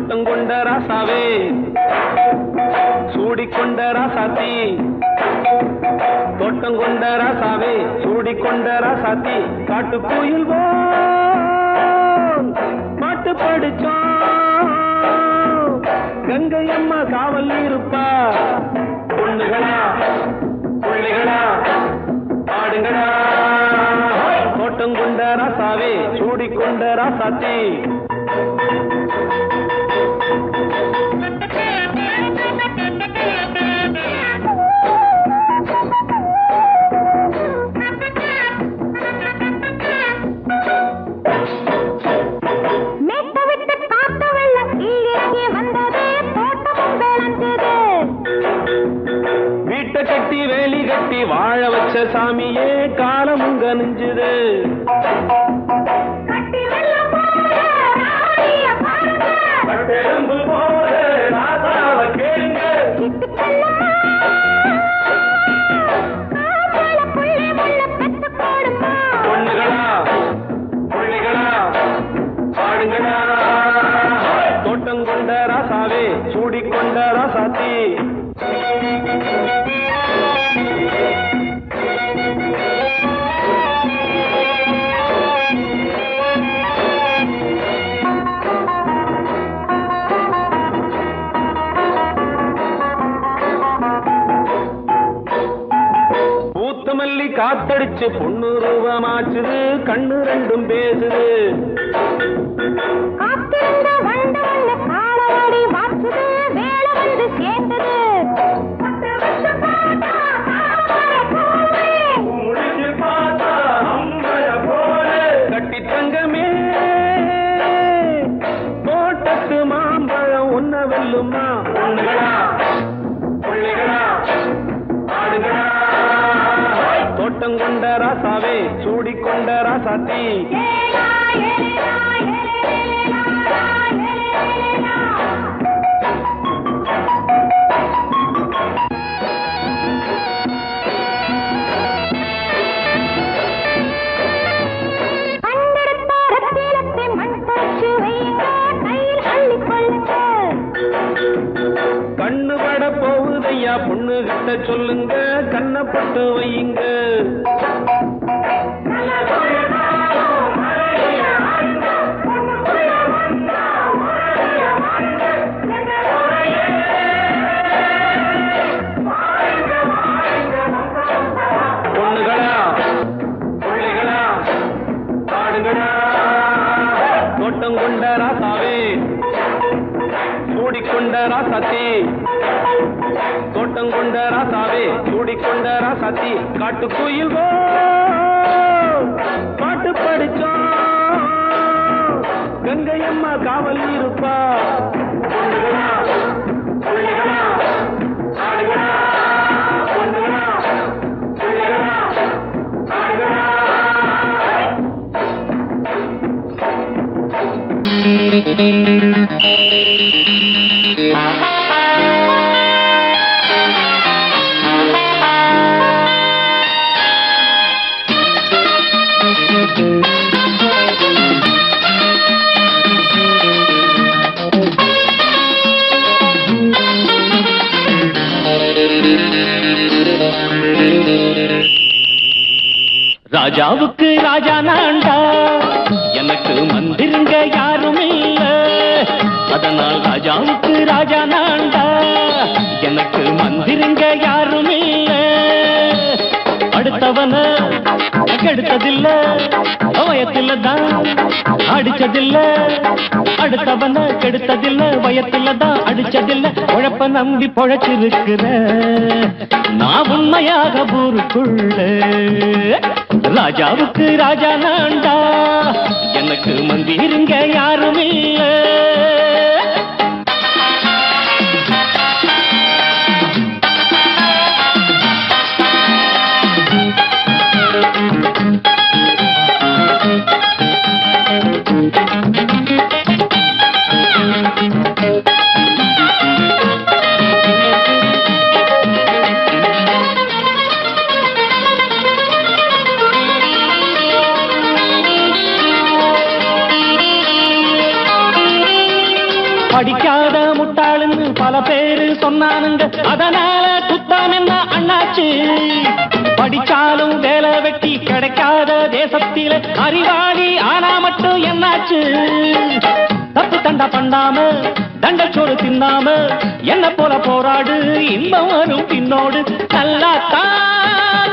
தோட்டம் கொண்ட ராசாவே சூடிக்கொண்ட ராசாத்தி தோட்டம் கொண்ட ராசாவே சூடிக்கொண்ட ராசாத்தி காட்டு கோயில் பாட்டு படிச்சோம் கங்கை அம்மா காவல் இருப்பா பொண்ணுகளா பிள்ளைகளா ஆடுங்களா தோட்டம் கொண்ட ராசாவே சூடிக்கொண்ட ராசாத்தி கட்டி வேலி கட்டி வாழ வச்ச சாமியே காலமும் கனிஞ்சுது பொண்ணுகளா பிள்ளைகளா பாடுங்களா தோட்டம் கொண்ட ராசாவே சூடிக்கொண்ட ராசாத்தி மல்லி காத்தடிச்சு பொண்ணு ரூபமாச்சுது கண்ணு ரெண்டும் பேசுது கட்டி தங்கமே தோட்டத்து மாம்பழம் ஒன்ன வெல்லுமா பொண்ணுகளா பிள்ளைகளா ஆடுகளா தோட்டம் கொண்ட ராசாவே சூடிக்கொண்ட ராசாத்தி கண்ணு பட போகுதையா பொண்ணு கிட்ட சொல்லுங்க கண்ணப்பட்டு வையுங்க பொண்ணுகளா பிள்ளைகளா பாடுங்களா தோட்டம் கொண்ட ராசாவே சூடிக்கொண்ட ராசாத்தி தோட்டம் கொண்ட ராசாவே சூடிக்கொண்ட ராசாத்தி காட்டு கோயில் பாட்டு படிச்சோம் கங்கை அம்மா காவல் இருப்பா பொண்ணுகளா பிள்ளைகளா ஆடுகளா பொண்ணுகளா பிள்ளைகளா ஆடுகளா ராஜாவுக்கு ராஜா நான்டா எனக்கு மந்திருங்க யாரும் இல்ல அதனால் ராஜாவுக்கு ராஜா நான்டா எனக்கு மந்திருங்க யாரும் இல்ல அடுத்தவன கெடுத்ததில்ல வயத்துல தான் அடிச்சதில்ல அடுத்தவன கெடுத்ததில்ல வயத்துல தான் அடிச்சதில்ல உழப்ப நம்பி பொழைச்சிருக்கிற நான் உண்மையாக ஊருக்குள்ள ராஜாவுக்கு ராஜா நான்டா எனக்கு மந்திருங்க யாரும் இல்ல படிக்காத முட்டாளுன்னு பல பேரு சொன்னானுங்க, அதனால குத்தம் என்ன அண்ணாச்சு? படிச்சாலும் வேலை வெட்டி கிடைக்காத தேசத்தில அறிவாளி ஆனா மட்டும் என்னாச்சு? தப்பு தண்டா பண்ணாம தண்டச்சோறு தின்னாம என்ன போல போராடு, இன்பம் வரும் பின்னோடு. நல்லாத்தா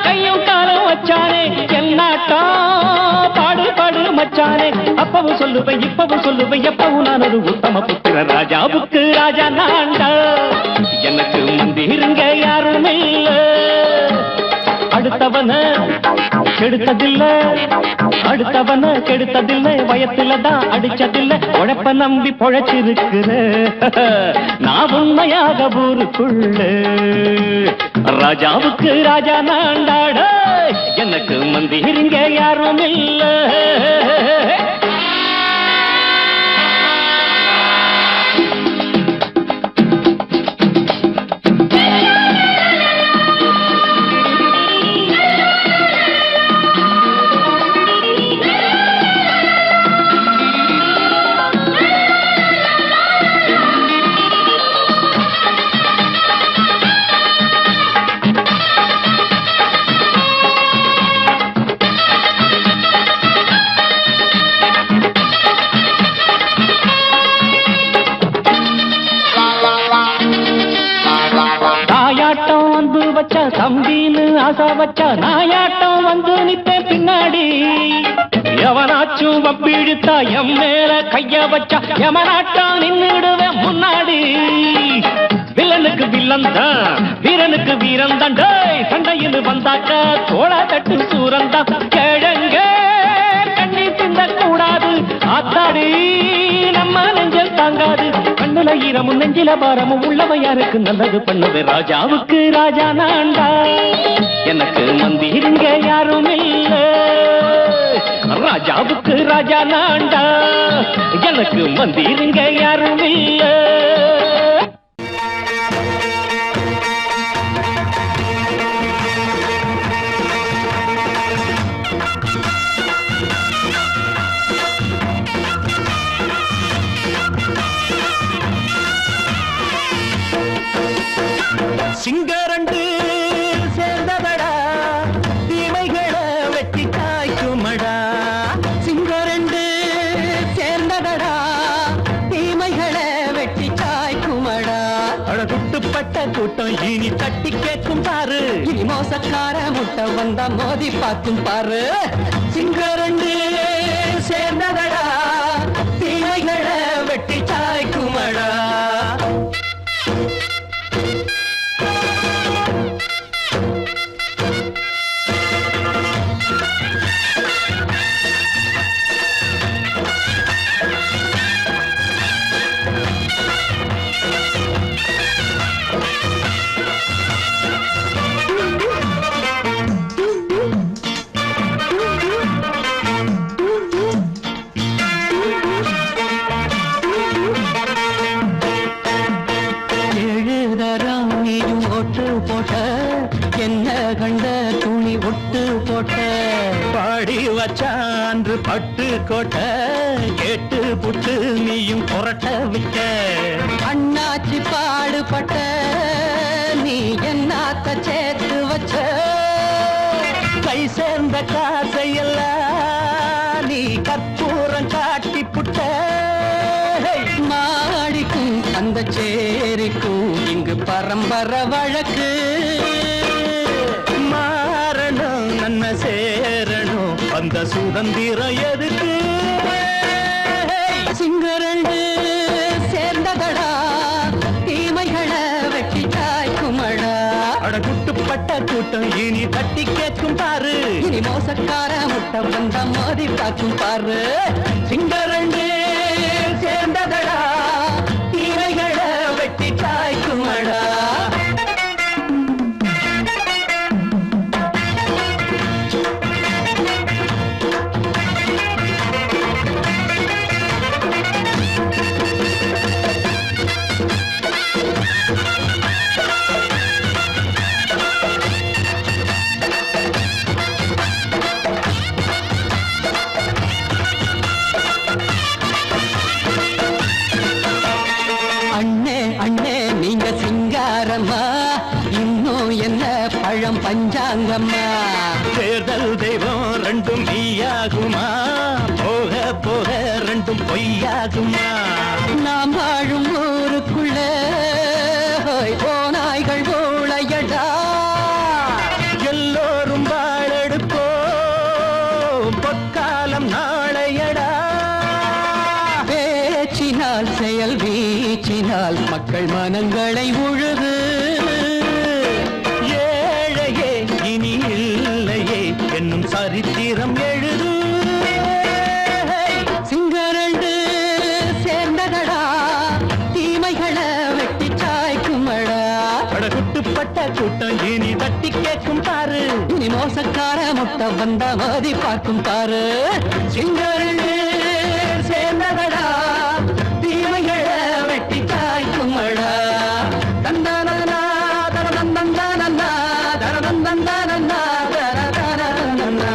கையும் காலம் வச்சானே, என்னாட்டா பாடு பாடு மச்சானே. அப்பவும் சொல்லுவேன் இப்பவும் சொல்லுவேன், எப்பவும் நான் ஒரு உத்தம புத்திர. ராஜாவுக்கு ராஜா நான்டா, எனக்கு மந்திருங்க யாரும் இல்ல. அடுத்தவன கெடுத்ததில்ல, அடுத்தவன கெடுத்ததில்ல, வயத்துல தான் அடிச்சதில்ல. உழைப்ப நம்பி பொழைச்சிருக்கிற நான் உண்மையாக ஊருக்குள்ள. ராஜாவுக்கு ராஜா நாண்டாட, எனக்கு மந்திரிங்க யாரும் இல்ல. தம்பின்னு ஆசா வச்சா நாயாட்டம் வந்து நிப்பேன் பின்னாடி. எவனாச்சும் வப்பிழுத்தா எம் மேல கைய வச்சா எவனாட்டம் நின்னுடுவேன் முன்னாடி. வில்லனுக்கு வில்லன் தான், வீரனுக்கு வீரன் தான். சண்டையில் வந்தாக்க தோள தட்டு சூரன் தான். கிழங்க கண்ணி தின்ன கூடாது, ஆத்தாடி நம்ம நெஞ்சல் தாங்காது. கண்ணுல ஈரமும் நெஞ்சில பாரமும் உள்ளவ யாருக்கு நல்லது பண்ணுது. ராஜாவுக்கு ராஜா நான்டா, எனக்கு மந்திருங்க யாரும் இல்ல. ராஜாவுக்கு ராஜா நான்டா, எனக்கு மந்திருங்க யாரும் இல்ல. சிங்கரண்டு சேர்ந்ததடா, தீமைகளை வெட்டி காய்க்குமடா. சிங்கரண்டு சேர்ந்ததடா, தீமைகளை வெட்டி காய்க்குமடா. அழகுட்டுப்பட்ட கூட்டம் இனி தட்டி கேட்கும் பாரு, இனி மோசக்கார முட்டை வந்தா மோதி பார்க்கும் பாரு. சிங்கரண்டு சேர்ந்ததடா, தீமைகளை வெட்டி காய்க்குமடா. வச்சான்று பட்டு கோட்டை கேட்டு புட்டு நீயும் புரட்ட விட்ட. அண்ணாச்சி பாடுபட்ட நீ என்னாத்த சேர்த்து வச்ச. கை சேர்ந்த காசையெல்லாம் நீ கற்பூரம் காட்டி புட்ட. மாடிக்கும் அந்த சேரிக்கும் இங்கு பரம்பரை வழக்கு. மாறணும் நன்மை சேரணும், அந்த சுதந்திரம் எதுக்கு? சிங்கரண்டு சேர்ந்ததடா, தீமைகளை வெட்டி காய்க்குமடா. அடகுட்டுப்பட்ட கூட்டம் இனி தட்டி கேட்கும் பாரு, இனி மோசக்கார முட்டை வந்த மோதி பார்க்கும் பாரு. சிங்கரண்டு சேர்ந்ததடா, தீமைகளை வெட்டி காய்க்குமடா. பஞ்சாங்கம்மா. தேர்தல் தெய்வம் ரெண்டும் மெய்யாகுமா, போக போக ரெண்டும் பொய்யாகுமா. நாம் வாழும் ஊருக்குள்ள போனாய்கள் ஊழையடா. எல்லோரும் வாழெடுப்போம், பொற்காலம் நாளையடா. பேச்சினால் செயல் வீச்சினால் மக்கள் மனங்களை உழுது. ஏழையே இனி இல்லையே என்னும் சரித்திரம் எழுது. சிங்கரண்டு சேர்ந்ததடா, தீமைகளை வெட்டி சாய்க்குமடா. குட்டுப்பட்ட கூட்டம் இனி தட்டி கேட்கும் பாரு, இனி மோசக்கார முட்டை வந்த மதி பார்க்கும் பாரு. சிங்கரண்டு சேர்ந்ததடா, தீமைகளை வெட்டி சாய்க்குமடா. தந்தனனா தரதந்தந்தனனா தரதந்தந்தனனா தரதந்தனனா.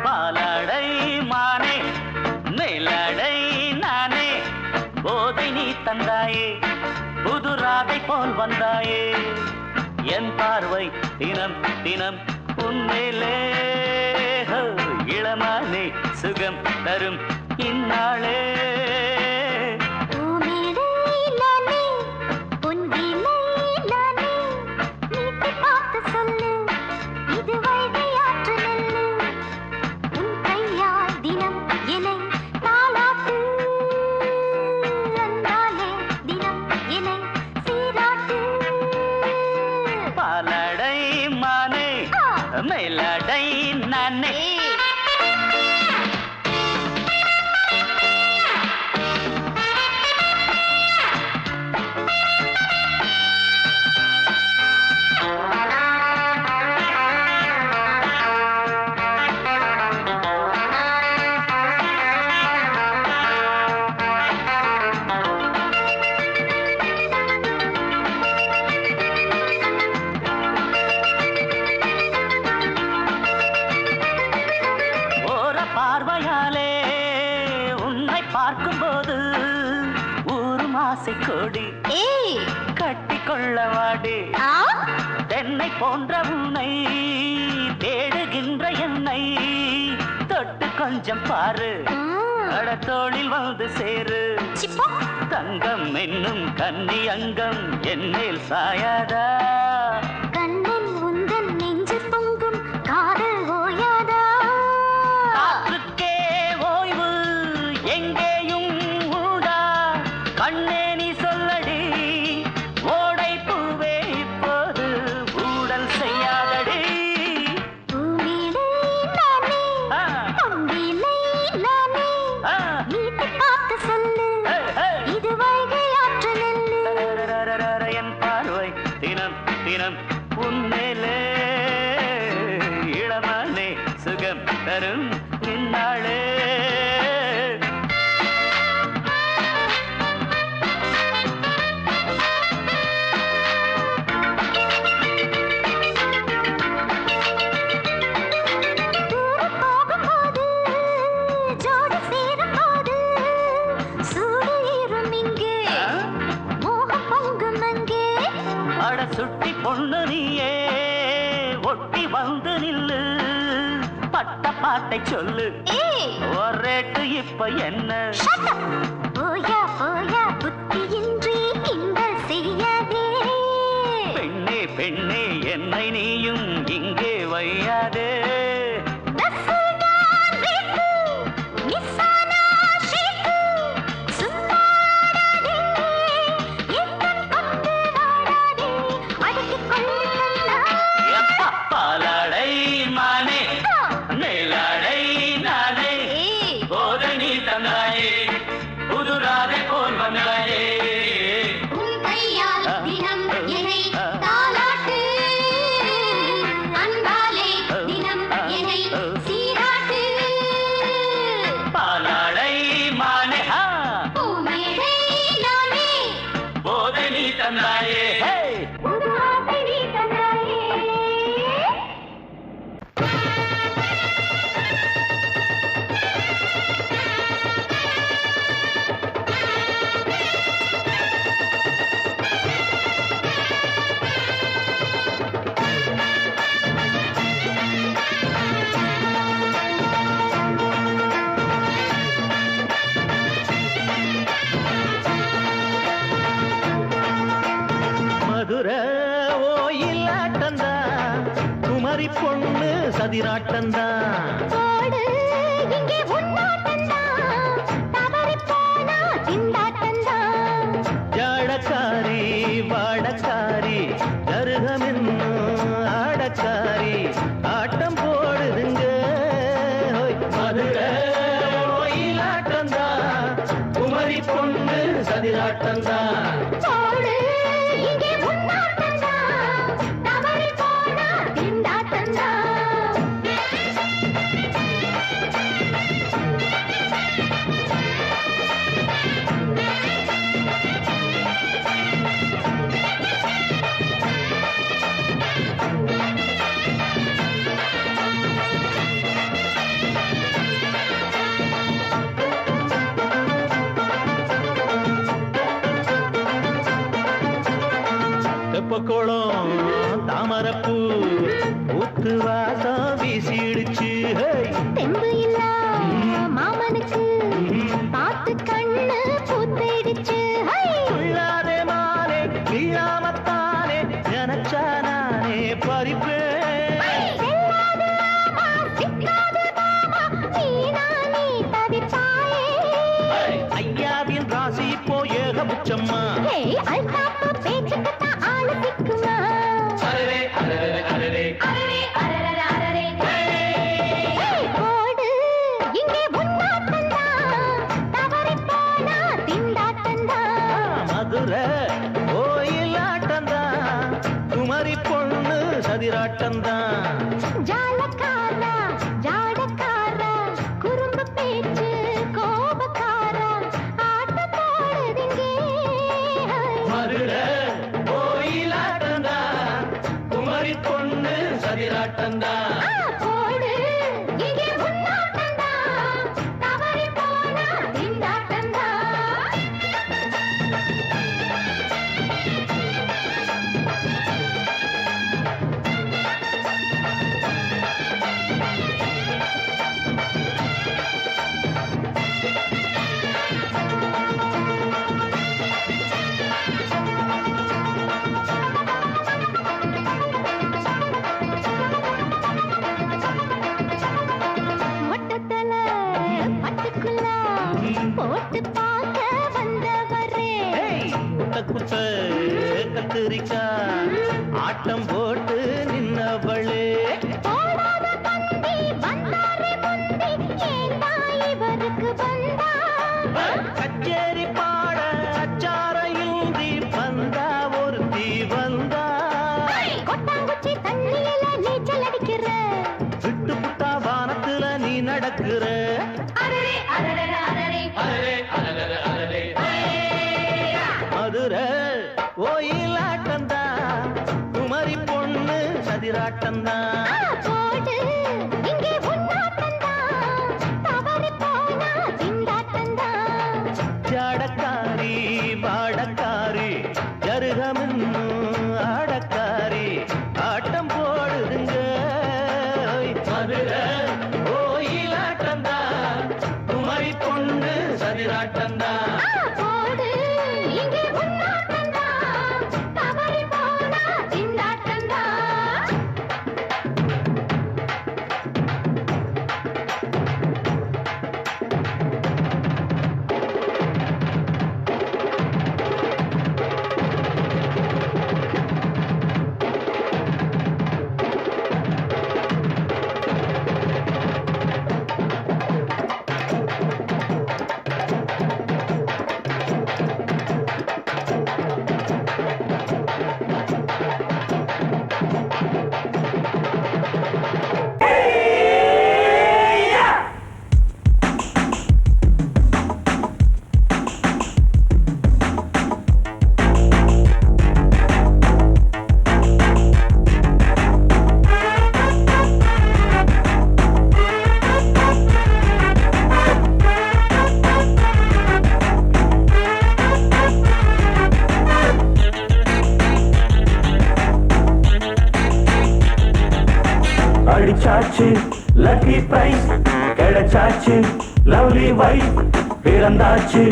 பாலாடை மானே மேலாடை நானே, போதை நீ தந்தாயே, புது ராதை போல் வந்தாயே. என் பார்வை தினம் தினம் உன்மேலே, இளமானே சுகம் தரும் இந்நாளே. பாலாடை மானே மேலாடை நானே. பார்வையாலே உன்னை பார்க்கும்போது ஊரும் ஆசை கொடி கட்டி கொள்ளவாடி. தென்னை போன்ற உன்னை தேடுகின்ற என்னை தொட்டு கொஞ்சம் பாரு, கடத்தோளில் வந்து சேரு. தங்கம் என்னும் கன்னி அங்கம் என்னேல் சாயாதா, கண்ணன் உந்தன் நெஞ்சு பொங்கும் காதல் ஓயாதா. காற்றுக்கே ஓய்வு எங்கேயும் உண்டா, கண்ணே நீ சொல்லடி, ஓடை பூவே இப்போது ஊடல் செய்யாதடி. பூவிலே நானே, பொங்கிலே நானே, நீட்டு பார்த்து சொல்லு, இது வைகை ஆற்று நெல்லு. என் பார்வை தினம் தினம் உன்மேலே, இளமானே சுகம் தரும் நின்னாளே. தூரம் போகும்போது, ஜோடி சேரும்போது, சூடு ஏறும் இங்கே, மோகம் பொங்கும் அங்கே. அட சுட்டி பொண்ணு நீயே, ஒட்டி வந்து நில்லு, பட்ட பாட்டை சொல்லு, ஒரேட்டு இப்ப என்ன. போயா போயா புத்தியின்றி கிண்டல் செய்யாதே. பெண்ணே பெண்ணே என்னை நீயும் இங்கே வையாதே. பஸ்ஸுதான் ரேட்டு, மிஸ்ஸானா ஷேக்கு, சும்மாடாதே, எத்தன் கொண்டு வாடாதே, அடக்கிக் கொள்ளு கண்ணா. எப்பா பாலாடை மானே மேலாடை நானே, போதை நீ தந்தாயே, புதுராதை போல் வந்தாயே. பொண்ணு சதிராட்டந்தான் போடு இங்கே உன்னாட்டந்தான் தவறி போனா திண்டாட்டந்தான் ஜாடக்காரி வாடக்காரி கருகமென்னும் ஆடக்காரி ஆட்டம் போடுதுங்க மதுரை கோயிலாட்டந்தான் குமரி பொண்ணு சதிராட்டந்தான் போடு இங்கே உன்னாட்டந்தான் தவறி போனா திண்டாட்டந்தான் தெப்பக்குளம் தாமரப்பூ ஊத்து வாசம் வீசிடுச்சு தெம்பு இல்ல மாமனுக்கு பார்த்து கண்ணு பூத்திடுச்சு உள்ளாதே மாலே வீழாமத்தானே நினைச்சா நானே பறிப்பேன் ஐயாவின் ராசி இப்போ ஏகபுச்சம்மா மதுரை கோயிலாட்டந்தான் குமரி பொண்ணு சதிராட்டந்தான் ஜாலக்காரா ஜாடக்காரா குறும்பு பேச்சு கோபக்காரா ஆட்ட போடுதுங்க மதுரை கோயிலாட்டந்தான் குமரி பொண்ணு சதிராட்டந்தான் போடு இங்கே உன்னாட்டந்தான் தவறி போனா திண்டாட்டந்தான் மொட்டத்தல பட்டுக்குள்ள போட்டு பார்க்க வந்தவரே குட்ட குட்ட கத்திரிக்கா ஆட்டம் போட்டு நின்னவளே போடாத பந்தி வந்தாரே முந்தி ஏண்டா இவருக்கு வந்தா கச்சேரி பாட அச்சாரையுந்தி வந்தா ஒருத்தி வந்தா கொட்டாங்குச்சி தண்ணியில நீச்சல் அடிக்கிற விட்டு புட்டா வானத்துல நீ நடக்கிற அரரே அரரே அரரே மதுரை கோயிலாட்டந்தான் குமரி பொண்ணு சதிராட்டந்தான் போடு இங்கே உன்னாட்டந்தான் தவறி போனா திண்டாட்டந்தான் ஜாடக்காரி வாடக்காரி ஜருகமென்னும் ஆடக்காரி ஆட்டம் போடுதுங்க மதுரை கோயிலாட்டந்தான் குமரி பொண்ணு சதிராட்டந்தான் போடு இங்கே உன்னாட்டந்தான் தவறி போனா திண்டாட்டந்தான் அடிச்சாச்சு லக்கி பிரைஸ் கிடைச்சாச்சு லவ்லி வைஃப் பிறந்தாச்சு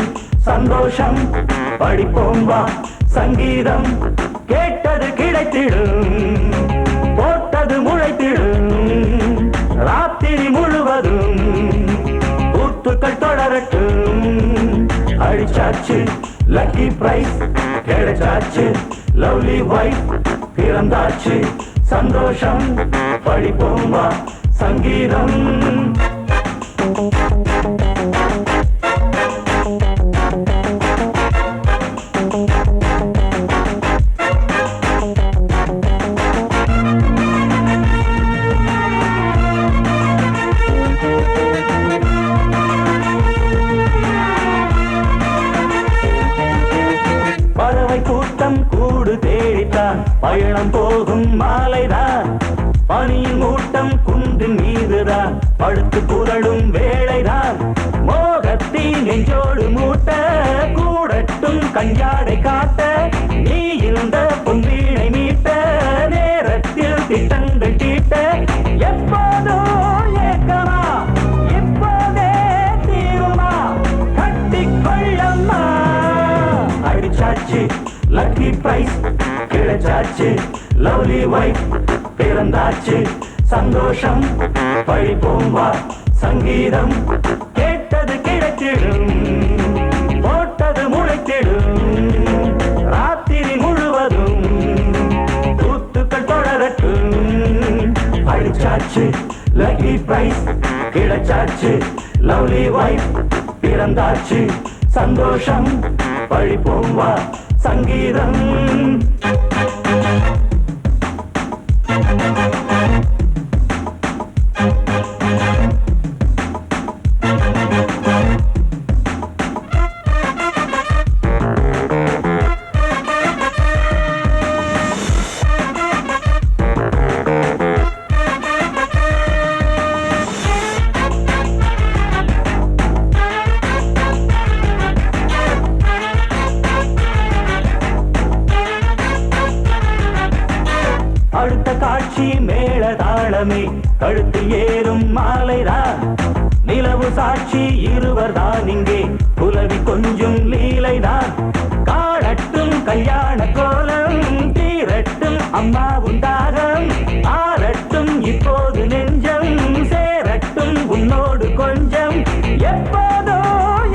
சந்தோஷம் படிப்போம் வா சங்கீதம் கேட்டது கிடைத்திடும் போட்டது முளைத்திடும் ராத்திரி முழுவதும் கூத்துக்கள் தொடரட்டும். அடிச்சாச்சு லக்கி பிரைஸ், கிடைச்சாச்சு லவ்லி வைஃப், பிறந்தாச்சு சந்தோஷம், படிப்போம் வா சங்கீதம். பறவை கூட்டம் கூடு தேடித்தான் பயணம் போகும் மாலைதான். பனியின் மூட்டம் குன்றின் மீதுதான் படுத்து புரளும் வேளைதான். மோகத்தின் நெஞ்சோடு மூட்ட கூடட்டும் கஞ்சாடை காட்ட, நீ இருந்த பொன்வீணை மீட்ட நேரத்தில் திட்டங்கள் தீட்ட. எப்போதோ ஏக்கமா இப்போதே தீருமா, கட்டிக்கொள்ளம்மா. அடிச்சாச்சு லக்கி பிரைஸ், கிடைச்சாச்சு லவ்லி வைஃப், பிறந்தாச்சு சந்தோஷம், படிப்போம் வா சங்கீதம். கேட்டது கிடைத்திடும், போட்டது முளைத்திடும் ராத்திரி முழுவதும் கூத்துக்கள் தொடரட்டும். அடிச்சாச்சு லக்கி பிரைஸ், கிடைச்சாச்சு லவ்லி வைஃப், பிறந்தாச்சு சந்தோஷம், படிப்போம் வா சங்கீதம். அடுத்த காட்சி மேளதாளமே, கழுத்தில் ஏறும் மாலைதான். நிலவு சாட்சி இருவர் தான் இங்கே, புலவி கொஞ்சம் லீலைதான். காணட்டும் கல்யாண கோலம், தீரட்டும் அம்மா உண்டாகம், ஆரட்டும் இப்போது நெஞ்சம், சேரட்டும் உன்னோடு கொஞ்சம். எப்போதோ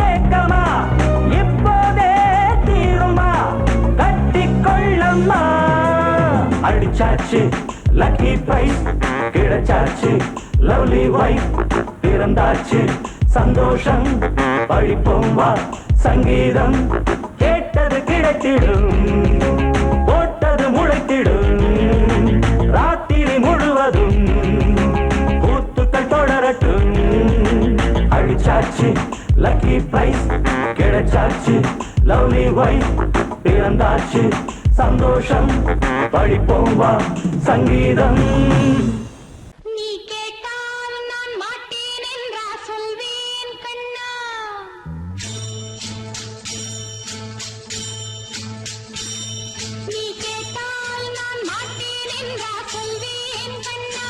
ஏக்கமா இப்போதே தீருமா, கட்டிக்கொள்ளம்மா. அடிச்சாச்சு லக்கி பிரைஸ், கிடைச்சாச்சு லவ்லி வைஃப், பிறந்தாச்சு சந்தோஷம், படிப்போம் வா சங்கீதம். கேட்டது கிடைத்திடும், போட்டது முளைத்திடும் ராத்திரி முழுவதும் கூத்துக்கள் தொடரட்டும். அடிச்சாச்சு லக்கி பிரைஸ், கிடைச்சாச்சு லவ்லி வைஃப், பிறந்தாச்சு சந்தோஷம், படிப்போம் வா சங்கீதம். நீ கேட்டால் நான் மாட்டேன் என்றா சொல்வேன் கண்ணா. நீ கேட்டால் நான் மாட்டேன் என்றா சொல்வேன் கண்ணா.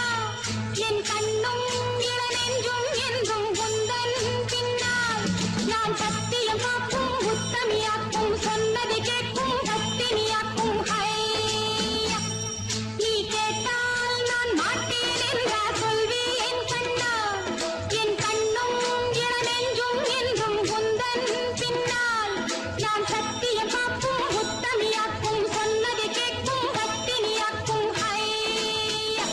என் கண்ணும் இளநெஞ்சும் என்றும் உந்தன் பின்னால். நான் சத்தியம் காக்கும் உத்தமியாக்கும், சொன்னதை கேட்கும் பத்தினியாக்கும். ஹையா, நீ கேட்டால் நான் மாட்டேன் என்றா சொல்வேன் கண்ணா. என் கண்ணும் இளநெஞ்சும் என்றும் உந்தன் பின்னால். நான் சத்தியம் காக்கும் உத்தமியாக்கும், சொன்னதை கேட்கும் பத்தினியாக்கும். ஹையா,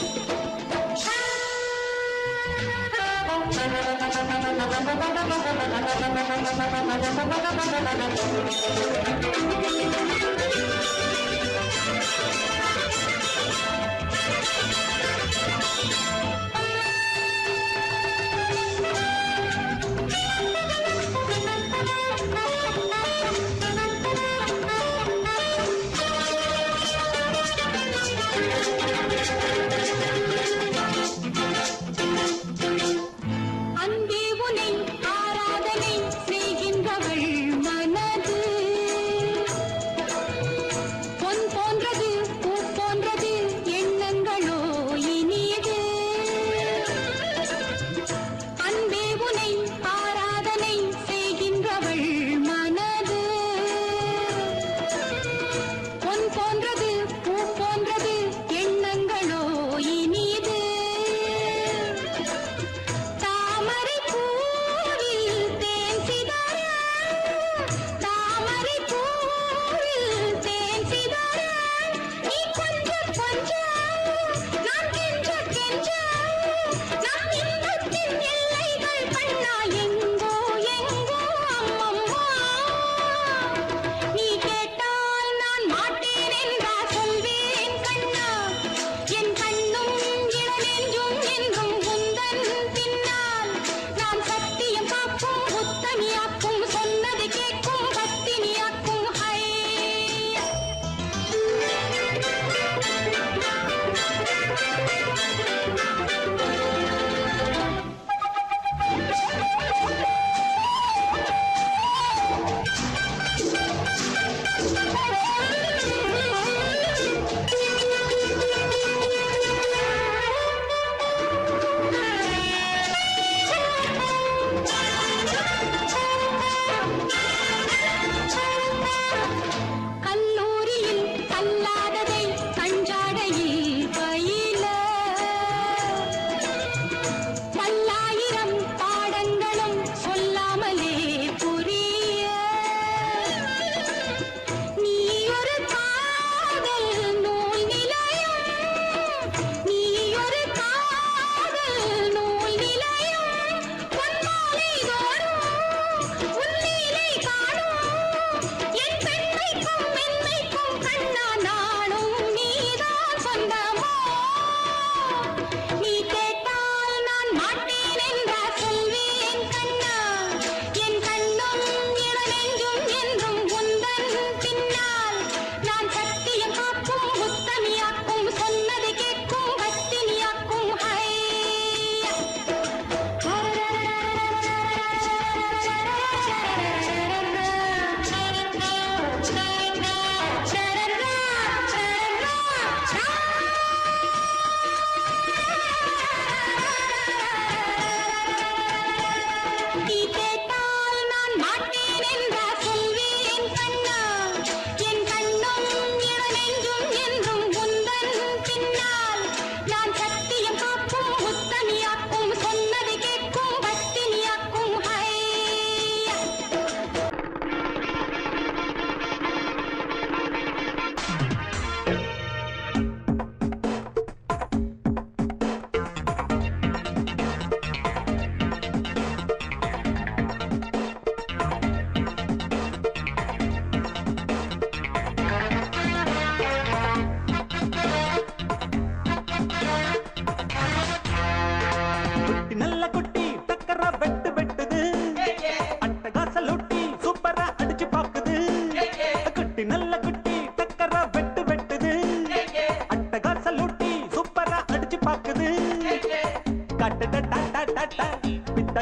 அன்பே உனை ஆராதனை செய்கின்றவள் மனது.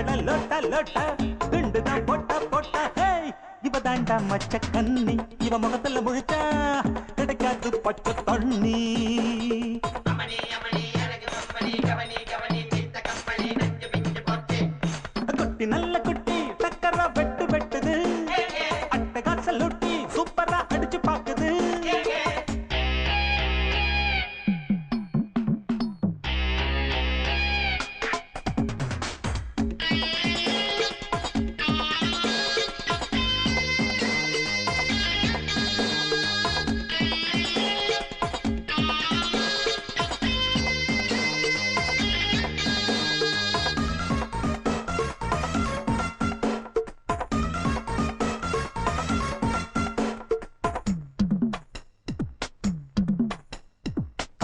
பித்தள லோட்ட லோட்ட குண்டுதான் போட்டா போட்டா ஹே இவ தாண்டா மச்ச கண்ணி இவ முகத்துல முழிச்சா கிடைக்காது பச்சை தண்ணி குட்டி நல்ல குட்டி டக்கரா வெட்டு வெட்டுது அட்டகாச லொட்டி சூப்பரா அடிச்சு பாக்குது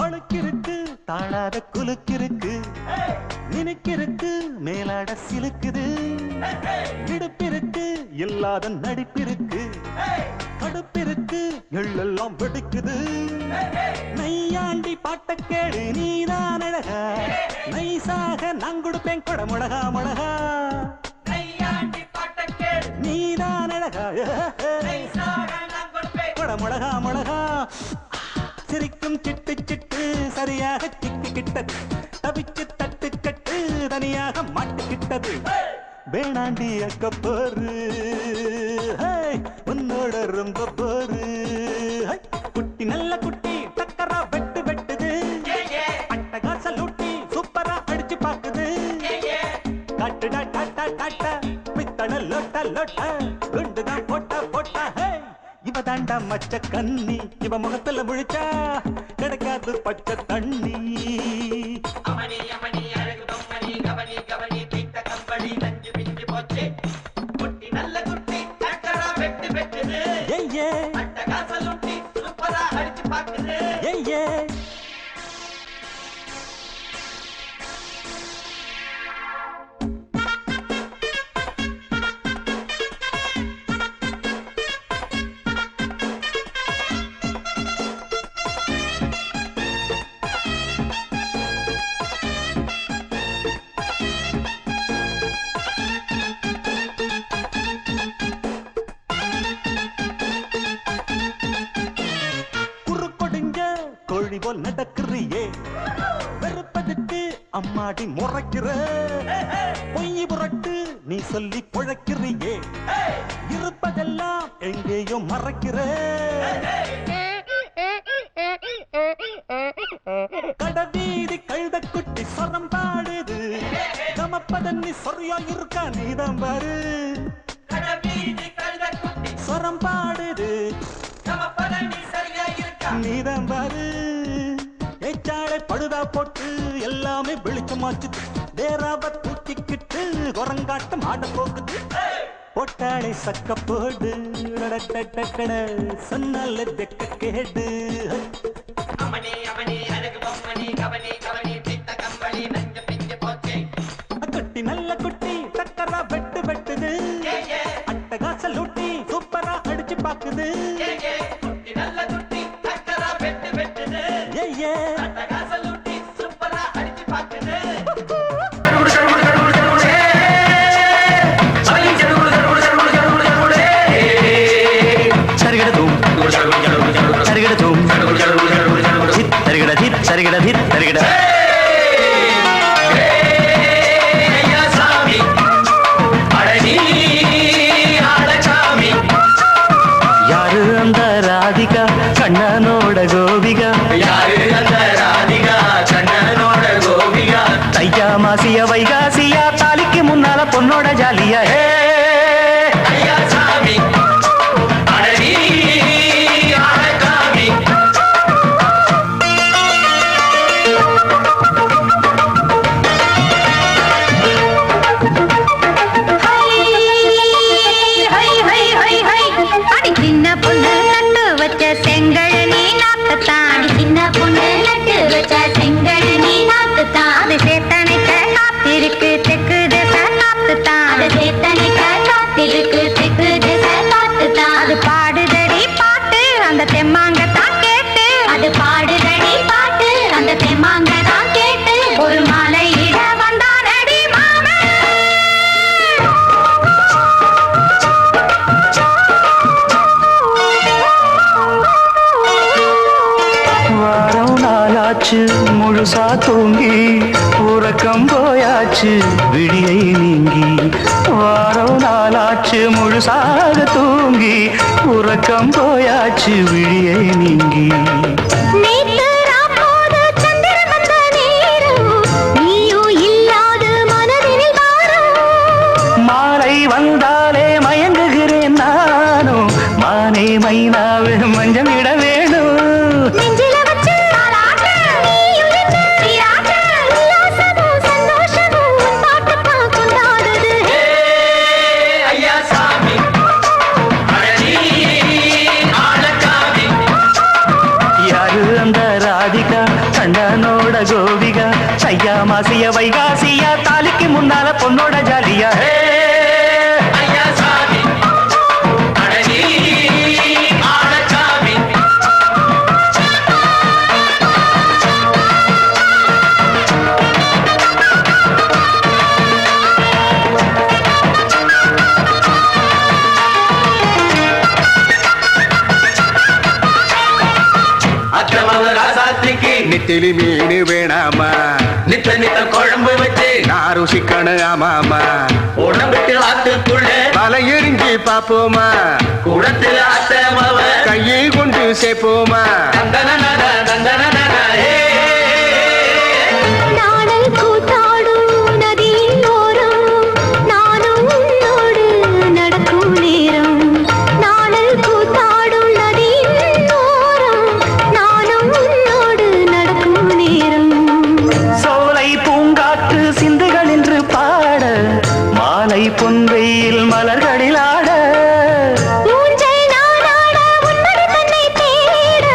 அழுக்கிருக்கு தாழாத குலுக்கிருக்கு நினைக்கிருக்கு மேலாட சிலுக்குது இடுப்பிருக்கு இல்லாத நடிப்பிருக்கு கடுப்பிருக்கு எள்ளெல்லாம் வெடிக்குது நையாண்டி பாட்ட கேடு நீதான் அழகா நைசாக நான் கொடுப்பேன் கொட முழகா முழகா நீதான் அழகா கொட முழகா முழகா சிரிக்கும் சிட்டு சிட்டு சரியாக சிக்கிக்கிட்டது தவிச்சு தட்டு கட்டு தனியாக மாட்டுக்கிட்டது வேணாண்டி அக்க போரு உன்னோட ரொம்ப போரு குட்டி நல்ல குட்டி டக்கரா வெட்டு வெட்டுது அட்டகாச லூட்டி சூப்பரா அடிச்சு பாக்குது காட்டுடா டாட்டா டாட்டா பித்தள லோட்ட லோட்ட குண்டுதான் போட்டா போட்டா இவ தாண்டா மச்ச கண்ணி இவ முகத்துல முழிச்சா கிடைக்காது பச்சை தண்ணி கோழி போல் நடக்கிறியே வெறுப்பதுக்கு அம்மாடி முறைக்கிற பொய் புரட்டு நீ சொல்லி புழைக்கிறியே இருப்பதெல்லாம் எங்கேயோ மறைக்கிற கடவீதி கழுத குட்டி சொரம் பாடுது நமப்பதன்னி சொரியா இருக்கா நீதான் பாரு சொரம் பாடுது நீதான் பாரு ஏச்சாளை பழுதா போட்டு எல்லாமே வெளிச்சமாச்சு தேராவ தூக்கிக்கிட்டு குரங்காட்டம் ஆட போகுது போட்டாளை சக்க போடு சொன்னால தெக்க கேடு குட்டி நல்ல குட்டி டக்கரா வெட்டு வெட்டுது அட்டகாச லூட்டி சூப்பரா அடிச்சு பாக்குது யாரு அந்த ராதிகா கண்ணனோட கோபிகா தையா மாசிய வைகாசியா தாலிக்கு முன்னால பொண்ணோட ஜாலியா சேத்தனை போயாச்சு விடியை நீங்கி வாரம் நாளாச்சு முழுசாக தூங்கி உறக்கம் போயாச்சு விடியை நீங்கி நேத்து ராப்போது சந்திரன் வந்த நேரம் நீயோ இல்லாது மனதினில் பாரம் மாலை வந்தாலே மயங்குகிறேன் நானும் மானே மைனாவே மஞ்சம் இட வேணும் நெஞ்சில வச்சு தாலாட்டு நீயும் என்ன நீராட்டு உல்லாசமும் சந்தோஷமும் உன் பாட்டுத்தான் கொண்டாடுது ஐயா சாமி அழகி ஆளக்காமி யாரு அந்த ராதிகா கண்டனோட கோபிகா ஐயா மாசிய வைகாசியா தாலிக்கு முன்னால பொண்ணோட ஜாலியா ஐயா சாமி அழகி ஆளக்காமி அக்கிரம ராசாத்திக்கு நெத்திலி மீன் வேணாமா நித்த நித்த குழம்பு வச்சு நான் ருசிக்கணும் ஆமாமா உடம்பிட்டு ஆத்துக்குள்ள பல எரிஞ்சு பாப்போமா குடத்துல அத்தமவ கையை கொண்டு சேர்ப்போமா தந்தன தந்தன நாடல் கூத்தாடும் நதியின் ஓரம் நானும் உன்னோடு நடக்கும் நேரம் நாடல் கூத்தாடும் நதியின் ஓரம் நானும் உன்னோடு நடக்கும் நேரம் சோலை பூங்காற்று சிந்துகள் என்று பாட மாலை பொன்வெயில் மலர்களில் ஆட ஊஞ்சல் நானாட உன்னடி தன்னை தேட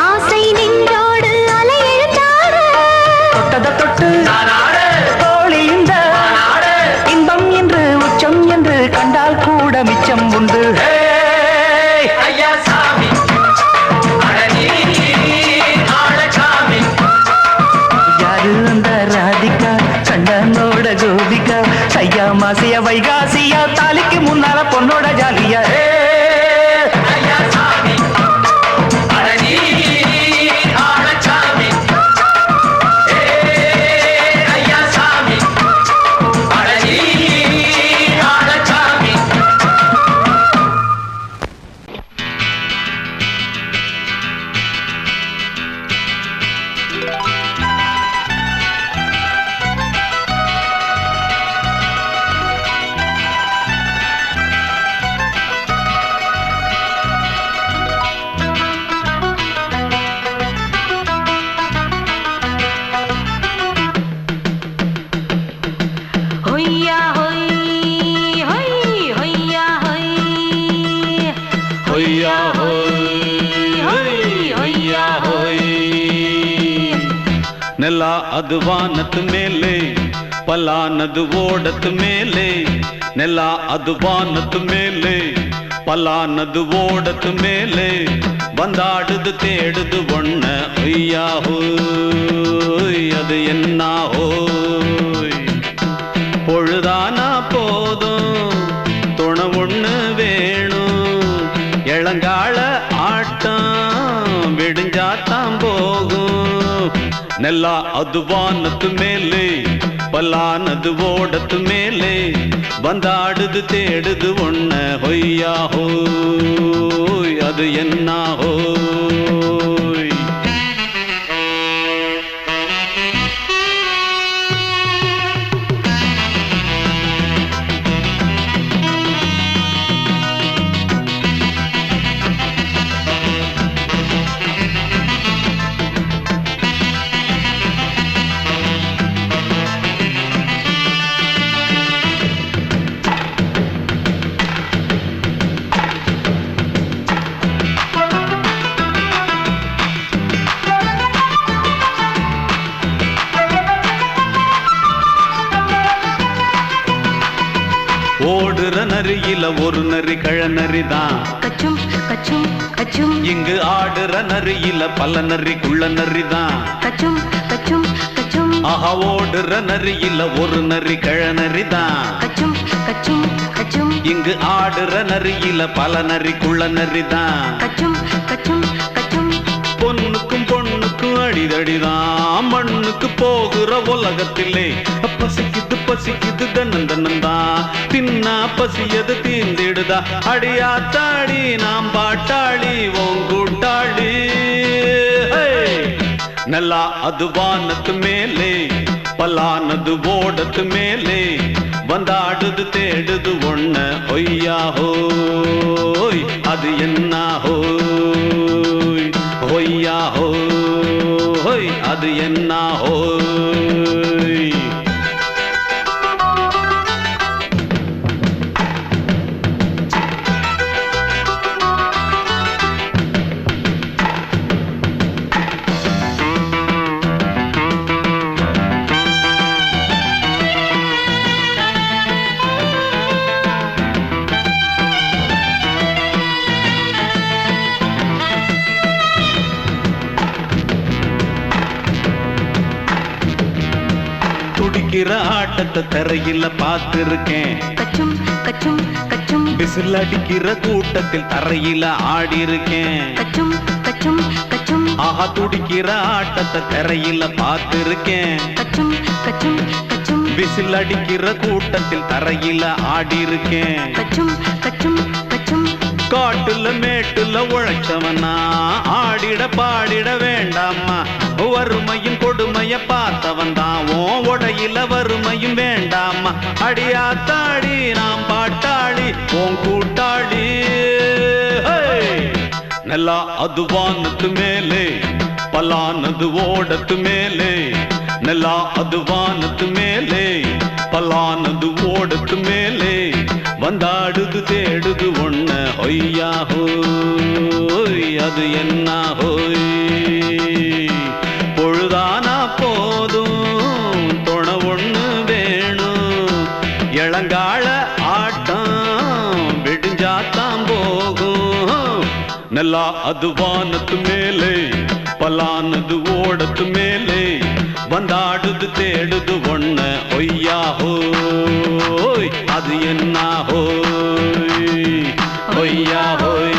ஆசை நின்றோடு அலை எழுந்தாட தொட்டத தொட்டு தோழி இந்த இன்பம் என்று உச்சம் என்று கண்டால் கூட மிச்சம் உண்டு ஐயா சாமி அழகி ஆளக்காமி யாரு அந்த ராதிகா கண்டனோட கோபிகா ஐயா மாசிய வைகாசியா தாலிக்கு முன்னால பொண்ணோட ஜாலியா ஐயா சாமி அழகி ஆளக்காமி ஐயா சாமி அழகி ஆளக்காமி ஹொய்யா ஹொய் ஹொய் ஹொய்யா ஹொய் ஹொய்யா ஹொய் ஹொய்யா ஹொய் ನೆಲ ಅದು ವಾನದ ಮೇಲೆ ಪಲಾನದು ಓಡದ ಮೇಲೆ ನೆಲ ಅದು ವಾನದ ಮೇಲೆ ಪಲಾನದು ಓಡದ ಮೇಲೆ ಬಂದಾಡುದು தேடுது ஒண்ண ஒய்யா ஹோய் அது என்ன ஹோய் பொழுதானா போதும் துணை ஒண்ணு வேணும் இளங்கால ஆட்டம் விடிஞ்சாத்தான் போகும் ನೆಲ ಅದು ವಾನದ ಮೇಲೆ ಪಲಾನದು ಓಡದ ಮೇಲೆ ಬಂದಾಡುದು தேடுது ஒண்ண ಹೊಯ್ಯಾ ஹோய் அது என்ன ஹோய் ஓடுற நரியில ஒரு நரி கழநரிதான் கச்சும் கச்சும் கச்சும் இங்கு ஆடுற நரியில பல நரி குள்ள நரிதான் கச்சும் கச்சும் கச்சும் ஆஹா ஓடுற நரியில ஒரு நரி கழநரிதான் கச்சும் கச்சும் கச்சும் இங்கு ஆடுற நரியில பல நரி குள்ள நரிதான் கச்சும் கச்சும் கச்சும் பொண்ணுக்கும் பொண்ணுக்கும் அடி அடிதடிதான் மண்ணுக்கு போகிற உலகத்திலே பசிக்குது பசிக்குது தன்னன் தன்னந்தான் தின்னா பசியது தீர்ந்திடுதா அடியாத்தாடி நாம் பாட்டாளி ஓங்கூட்டாளி நல்லா அது வானத்து மேலே பலானது ஓடத்து மேலே வந்தாடுது தேடுது ஒண்ண ஒய்யா ஹோய் அது என்ன ஹோய் ஒய்யா ஹோய் அது என்ன ஹோய் துடிக்கிற ஆட்டத்தை தரையில பார்த்திருக்கேன் கச்சும் கச்சும் கச்சும் விசில் அடிக்கிற கூட்டத்தில் தரையில ஆடி இருக்கேன் கச்சும் கச்சும் கச்சும் ஆஹா துடிக்கிற ஆட்டத்தை தரையில பார்த்திருக்கேன் கச்சும் கச்சும் கச்சும் விசில் அடிக்கிற கூட்டத்தில் தரையில ஆடி இருக்கேன் கச்சும் கச்சும் கச்சும் காட்டுல மேட்டுல உழைச்சவனா ஆடிட பாடிட வேண்டாமா வறுமையும் கொடுமைய பார்த்தவன் தான் ஓ உடையில வறுமையும் வேண்டாமா அடியாத்தாடி நாம் பாட்டாளி ஓன் கூட்டாளி நல்லா அது வானத்து மேலே பலானது ஓடத்து மேலே நல்லா அது வானத்து மேலே பலானது ஓடத்து மேலே வந்தாடுது தேடுது ஒண்ண ஒய்யா ஹோய் அது என்ன ஹோய் பொழுதானா போதும் துணை ஒண்ணு வேணும் இளங்கால ஆட்டம் விடிஞ்சாத்தான் போகும் நல்லா அது வானத்து மேலே பலானது ஓடத்து மேலே வந்தாடுது தேடுது ஒண்ண ஒய்யா ஹோய் அது என்ன ஹோய் ஒய்யா ஹோய்